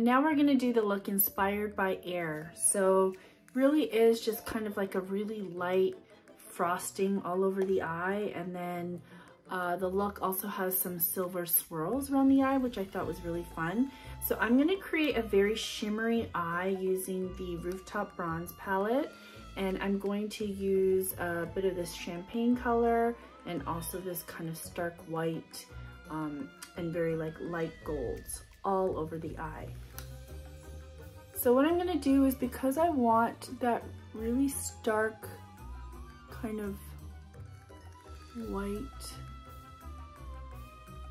And now we're gonna do the look inspired by Air. So really is just kind of like a really light frosting all over the eye, and then the look also has some silver swirls around the eye, which I thought was really fun. So I'm gonna create a very shimmery eye using the Rooftop Bronze palette, and I'm going to use a bit of this champagne color and also this kind of stark white and very like light golds all over the eye. So what I'm gonna do is, because I want that really stark kind of white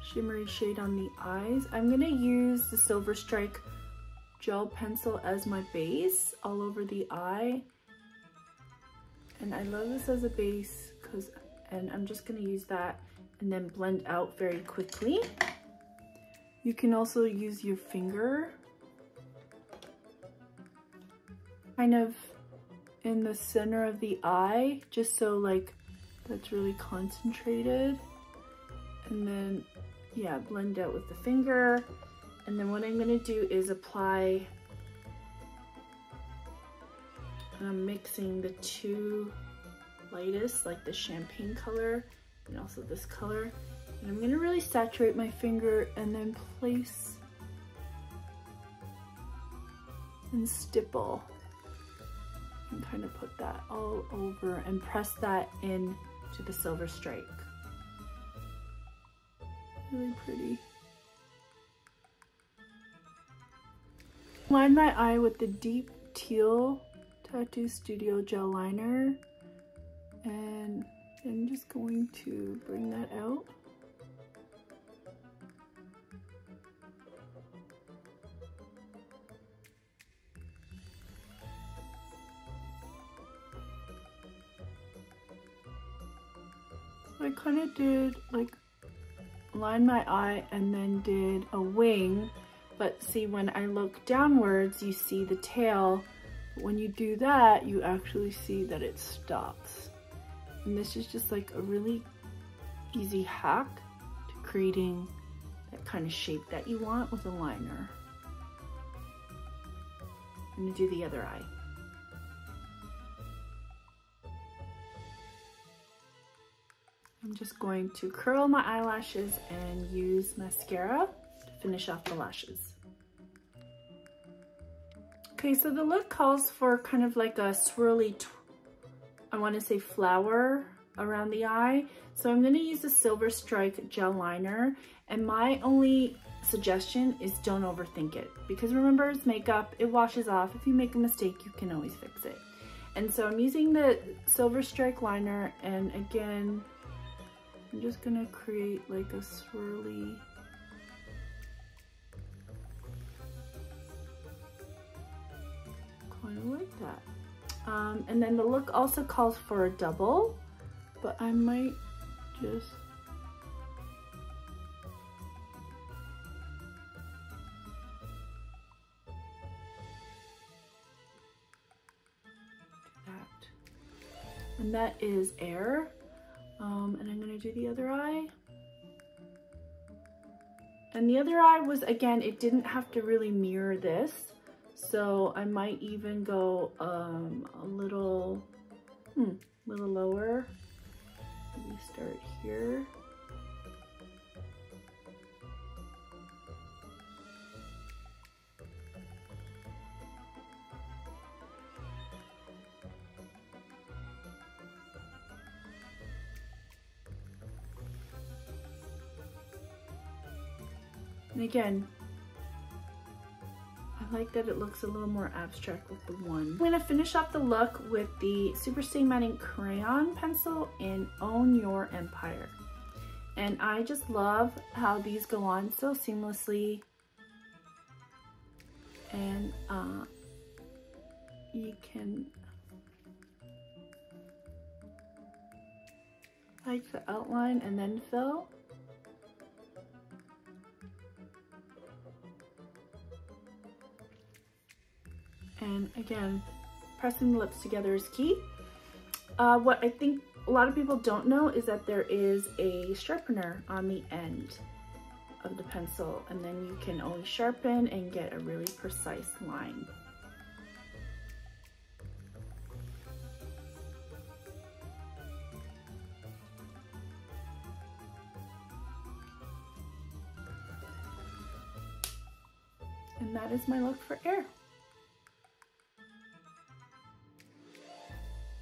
shimmery shade on the eyes, I'm gonna use the Silver Strike gel pencil as my base all over the eye. And I love this as a base and I'm just gonna use that and then blend out very quickly. You can also use your finger kind of in the center of the eye, just so like that's really concentrated. And then, yeah, blend out with the finger. And then what I'm gonna do is apply, and I'm mixing the two lightest, like the champagne color and also this color. And I'm gonna really saturate my finger and then place and stipple and kind of put that all over and press that in to the Silver Strike. Really pretty. Line my eye with the deep teal Tattoo Studio gel liner, and I'm just going to bring that out. So I kind of did like line my eye and then did a wing, but see, when I look downwards you see the tail. When you do that, you actually see that it stops. And this is just like a really easy hack to creating that kind of shape that you want with a liner. I'm gonna do the other eye. I'm just going to curl my eyelashes and use mascara to finish off the lashes. Okay, so the look calls for kind of like a swirly, I want to say flower around the eye. So I'm going to use the Silver Strike gel liner, and my only suggestion is don't overthink it, because remember, it's makeup, it washes off. If you make a mistake, you can always fix it. And so I'm using the Silver Strike liner, and again, I'm just going to create like a swirly kind of like that. And then the look also calls for a double, but I might just do that. And that is Air. And I'm gonna do the other eye. And the other eye was, again, it didn't have to really mirror this. So I might even go a little lower. Maybe start here. And again, I like that it looks a little more abstract with the one. I'm gonna finish off the look with the Superstay Matte Ink Crayon Pencil in Own Your Empire. And I just love how these go on so seamlessly. And you can like the outline and then fill. And again, pressing the lips together is key. What I think a lot of people don't know is that there is a sharpener on the end. of the pencil, and then you can always sharpen and get a really precise line. And that is my look for Air.